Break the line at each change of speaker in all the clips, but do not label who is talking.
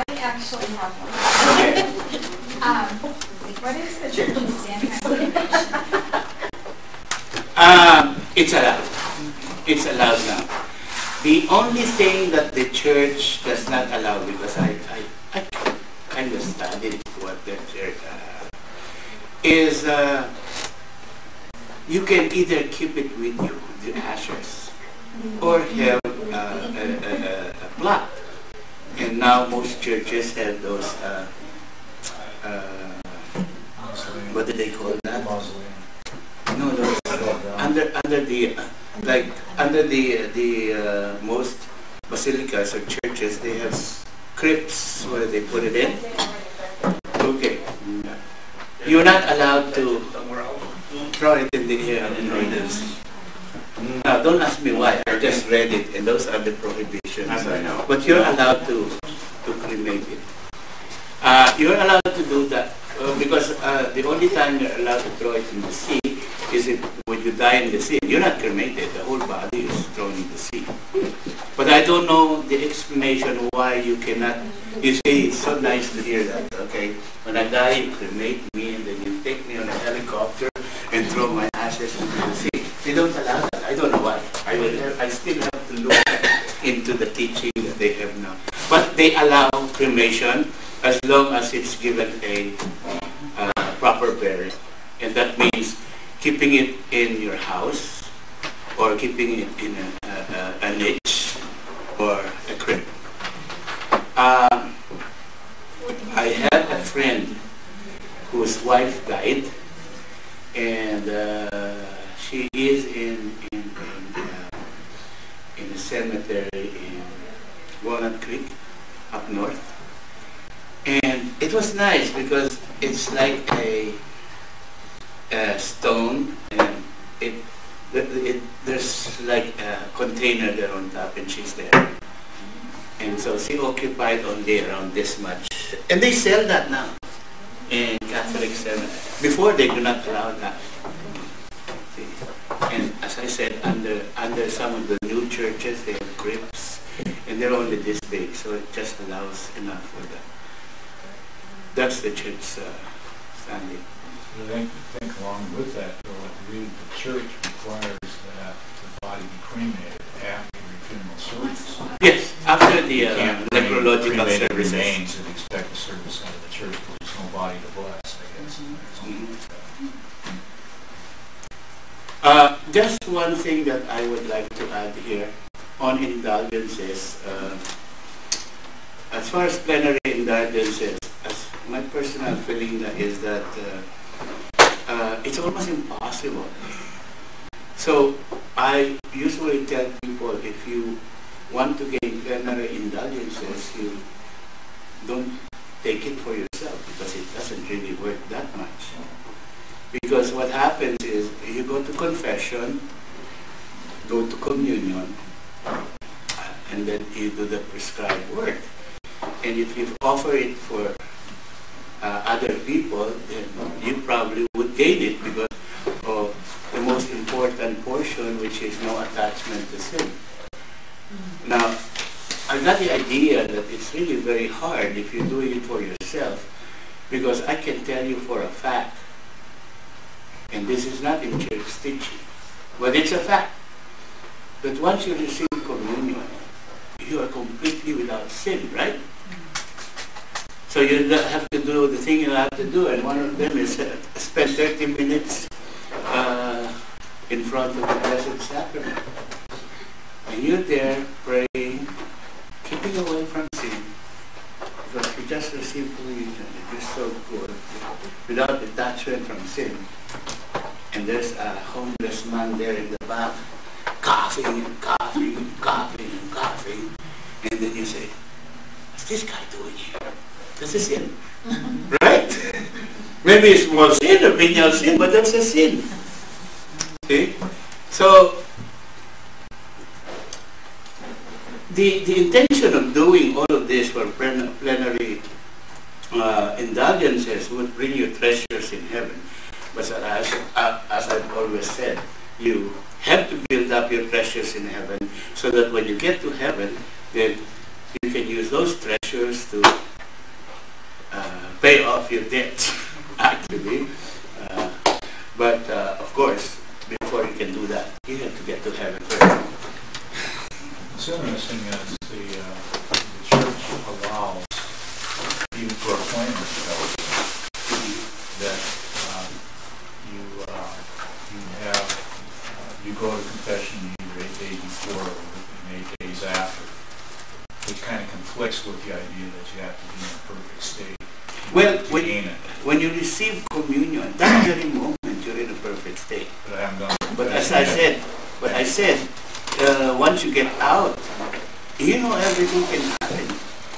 actually have one.
Okay.
What is the church's standing convocation?
It's allowed. It's allowed now. The only thing that the church does not allow, because I kind of studied what the church is, you can either keep it with you, the ashes, or have a plot. And now most churches have those, what do they call that? No, those under the most basilicas or churches, they have crypts where they put it in. Okay, you're not allowed to throw it in the air. Now, don't ask me why. I just read it, and those are the prohibitions. But you're allowed to cremate it. You're allowed to do that because the only time you're allowed to throw it in the sea is when you die in the sea. You're not cremated. The whole body is thrown in the sea. But I don't know the explanation why you cannot. You see, it's so nice to hear that. Okay, when I die, you cremate me, and then you take me on a helicopter and throw my ashes into the sea. They don't allow that. I don't know why. I still have to look into the teaching that they have now. But they allow cremation as long as it's given a proper burial. And that means keeping it in your house or keeping it in a niche or a crypt. I had a friend whose wife died, and she is in a cemetery in Walnut Creek up north. And it was nice because it's like a stone, and there's like a container there on top, and she's there. And so she occupied only around this much. And they sell that now in Catholic cemetery. Before, they do not allow that. See? And as I said, under some of the new churches, they have crypts, and they're only this big, so it just allows enough for that. That's the church standing.
I think along with that, though, I believe the church requires that the body be cremated after the funeral service.
Yes, after the necrological services.
Remains and expect a service out of the church, but there's no body to bless, I guess.
Just one thing that I would like to add here on indulgences. As far as plenary indulgences, my personal feeling is that it's almost impossible. So I usually tell people, if you want to gain plenary indulgences, you don't take it for yourself, because it doesn't really work that much. Because what happens is you go to confession, go to communion, and then you do the prescribed work. And if you offer it for other people, then you probably would gain it because of the most important portion, which is no attachment to sin. Now, I got the idea that it's really very hard if you're doing it for yourself, because I can tell you for a fact, and this is not in church teaching, but it's a fact, that once you receive communion, you are completely without sin, right? So you have to do the thing you have to do, and one of them is spend 30 minutes in front of the Blessed Sacrament. And you're there praying, keeping away from sin, because you just received communion, it's just so good, without detachment from sin. And there's a homeless man there in the back, coughing and coughing and coughing and coughing. And then you say, what's this guy doing here? That's a sin. Right? Maybe a small sin, a venial sin, but that's a sin. See? So, the intention of doing all of this for plenary indulgences would bring you treasures in heaven. But as I've always said, you have to build up your treasures in heaven so that when you get to heaven, then you can use those treasures to pay off your debts, actually. But of course, before you can do that, you have to get to heaven first.
What's interesting is the church allows, even for appointment fellowship, that you go to confession either 8 days before or 8 days after, which kind of conflicts with the idea that you have to be in a perfect state.
Well, when you receive communion, that very moment you're in a perfect state.
But I haven't done it.
But as I said, once you get out, you know everything can happen.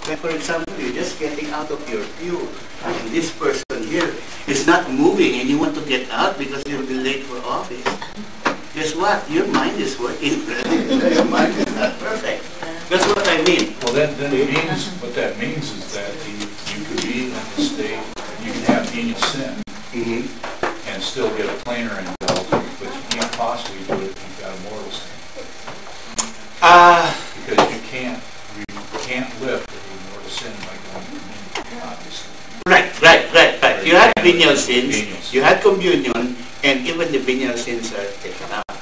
Like for example, you're just getting out of your pew, and this person here is not moving, and you want to get out because you'll be late for office. Guess what? Your mind is working. Your mind is not perfect. That's what I mean.
Well, then it means, what that means is that you could be in a state, you can have venial sin, and still get a planar indulgence, but you can't possibly do it if you've got a mortal sin. Because you can't lift a mortal sin by going to communion, obviously.
Right. You had venial sins, you had communion, and even the venial sins are taken out.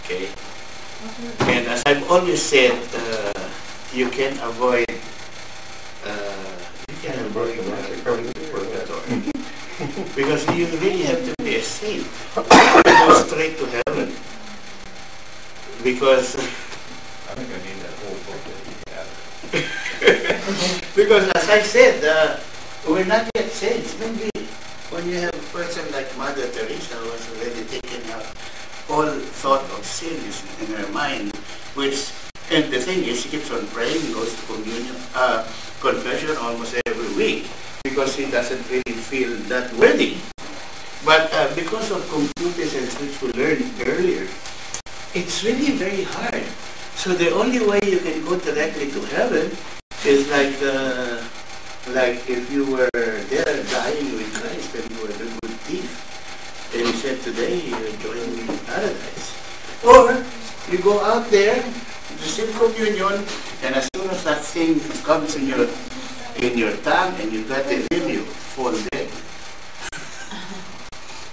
Okay? And as I've always said, you can avoid purgatory. Because you really have to be a saint to go straight to heaven. Because
I think I need that whole book that you have.
because as I said, we're not yet saints. Maybe when you have a person like Mother Teresa who has already taken out all thought of sin in her mind, and the thing is, she keeps on praying, goes to confession almost every week because she doesn't really feel that worthy. But because of computers and which we learned earlier, it's really very hard. So the only way you can go directly to heaven is like if you were there dying with Christ and you were the good thief, and he said, today you're joining me in paradise. Or you go out there, receive communion, and as soon as that thing comes in your tongue and you got it in you, fall dead.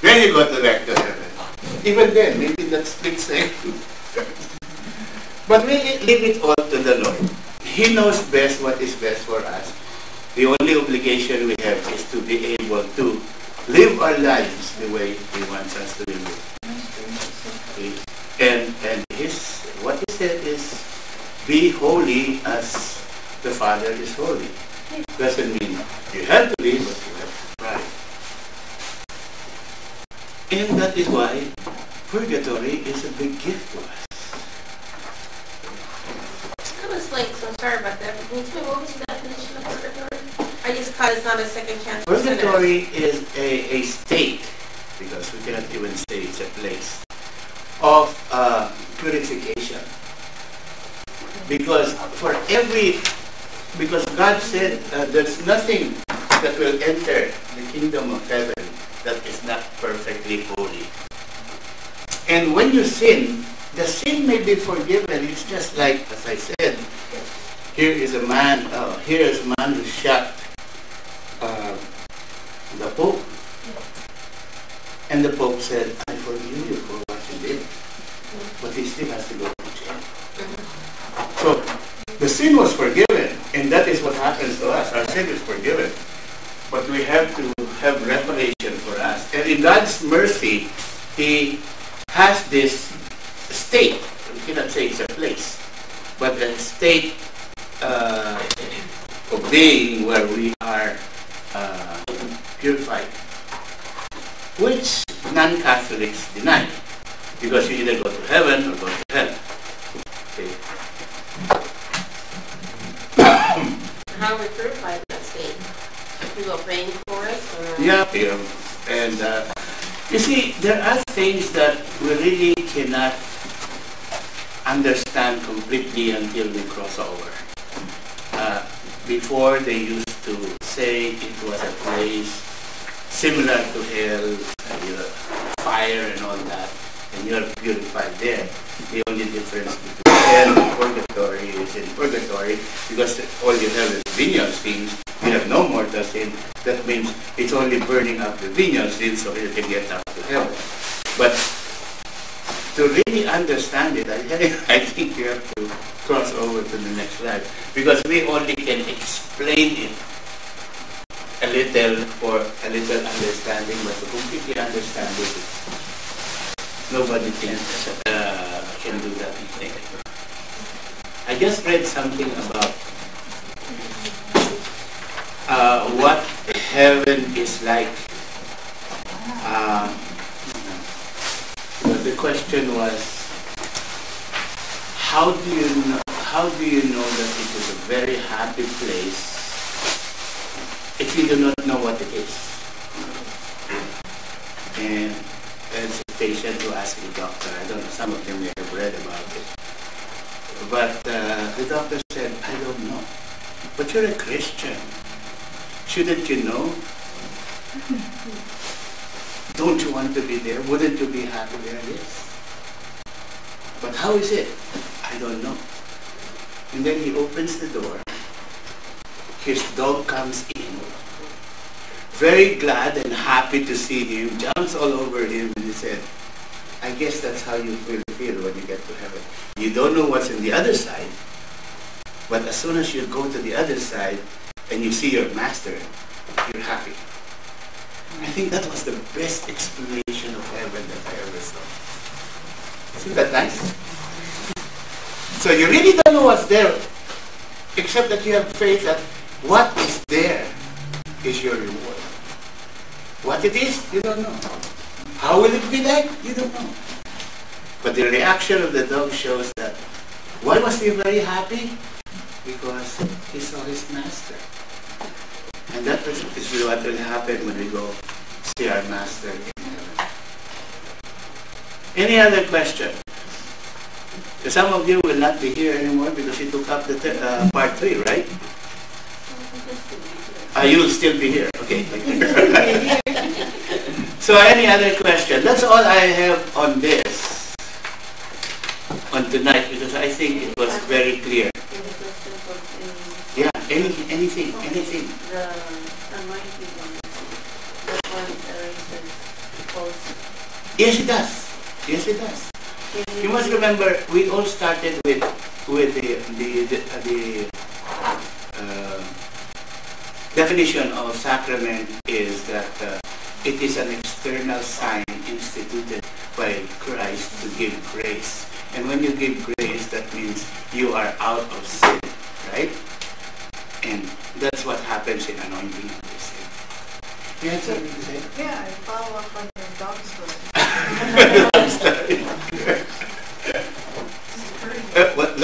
Then you go direct to heaven. Even then, maybe that split second. But we leave it all to the Lord. He knows best what is best for us. The only obligation we have is to be able to live our lives the way He wants us to live it. And what He said is, be holy as the Father is holy. Doesn't mean you have to be, but you have to try. And that is why purgatory is a big gift to us.
I was like, so sorry about that. Can you tell me what was the definition of purgatory? I just caught it's not a second chance.
Purgatory is a state, because we cannot even say it's a place, of purification. Because God said there's nothing that will enter the kingdom of heaven that is not perfectly holy. And when you sin, the sin may be forgiven. It's just like, as I said, here is a man who shot the Pope. And the Pope said, I forgive you for what you did. But he still has to go to jail. So, the sin was forgiven, and that is what happens to us. Our sin is forgiven. But we have to have reparation for us. And in God's mercy, He has this state. We cannot say it's a place, but a state of being where we are purified, which non-Catholics deny, because you either go to heaven or go to hell. Okay.
How are we purified in that state? People praying for us? Or?
Yeah. And you see, there are things that we really cannot understand completely until we cross over. Before, they used to say it was a place similar to hell, fire and all that, and you're purified there. The only difference between hell and purgatory is in purgatory, because all you have is venial sins, you you have no mortal sin, that means it's only burning up the venial sin so you can get up to heaven. But to really understand it, I think you have to cross over to the next slide, because we only can explain it a little for a little understanding, but to completely understand it, nobody can do that, I think. I just read something about what heaven is like. The question was, how do you know that it is a very happy place if you do not know what it is? And as a patient who asked the doctor, I don't know, some of them may have read about it, but the doctor said, I don't know. But you're a Christian. Shouldn't you know? Don't you want to be there? Wouldn't you be happy there? Yes. But how is it? I don't know. And then he opens the door. His dog comes in, very glad and happy to see him, jumps all over him, and he said, I guess that's how you will feel when you get to heaven. You don't know what's on the other side, but as soon as you go to the other side and you see your master, you're happy. I think that was the best explanation of heaven that I ever saw. Isn't that nice? So you really don't know what's there, except that you have faith that what is there is your reward. What it is, you don't know. How will it be like? You don't know. But the reaction of the dog shows that. Why was he very happy? Because he saw his master. And that is what will happen when we go see our master in heaven. Any other question? Some of you will not be here anymore because you took up the part 3, right? You'll still be here. Okay. So any other question? That's all I have on this, on tonight, because I think it was very clear. Yeah, anything.
The anointing one, that one erases.
Yes, it does. Yes, it does. You must remember, we all started with the definition of sacrament is that it is an external sign instituted by Christ to give grace. And when you give grace, that means you are out of sin, right? And that's what happens in anointing of the sin. You had something to say?
Yeah, I follow up on your dog story.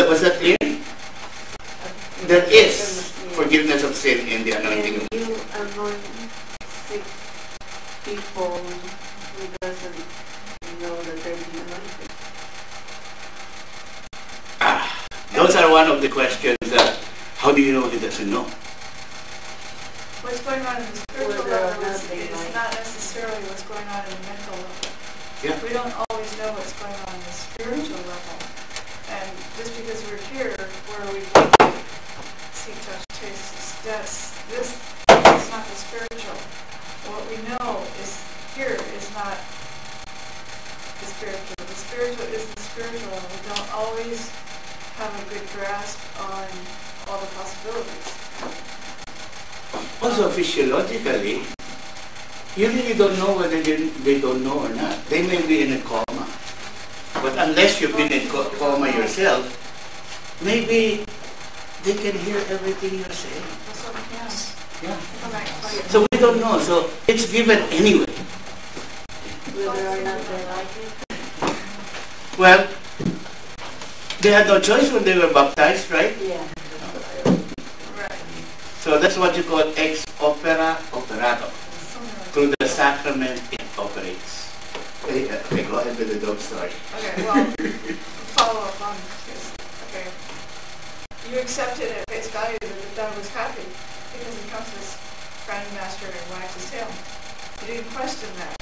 Was that clear? There is forgiveness of sin in the anointing of the sin.
You anoint sick people who doesn't know that they're being anointed.
Those are one of the questions that, how do you know he doesn't know?
What's going on in the spiritual level is not necessarily what's going on in the mental level.
Yeah.
We don't always know what's going on in the spiritual level. And just because we're here, where we see, touch, taste, this is not the spiritual. What we know is here is not the spiritual. The spiritual is the spiritual, and we don't always have a good grasp on all the possibilities.
Also, physiologically, you really don't know whether they don't know or not. They may be in a coma. But unless you've been in coma yourself, maybe they can hear everything you're saying. Yeah. So we don't know. So it's given anyway.
Whether or not they like it?
Well, they had no choice when they were baptized, right?
Yeah.
Right.
So that's what you call ex opera operato. Through the sacrament, it operates. Okay, go ahead with the dog story.
Okay, well, follow up on this. Okay. You accepted at face value that the dog was happy because he comes to his friend master and wags his tail. You didn't question that.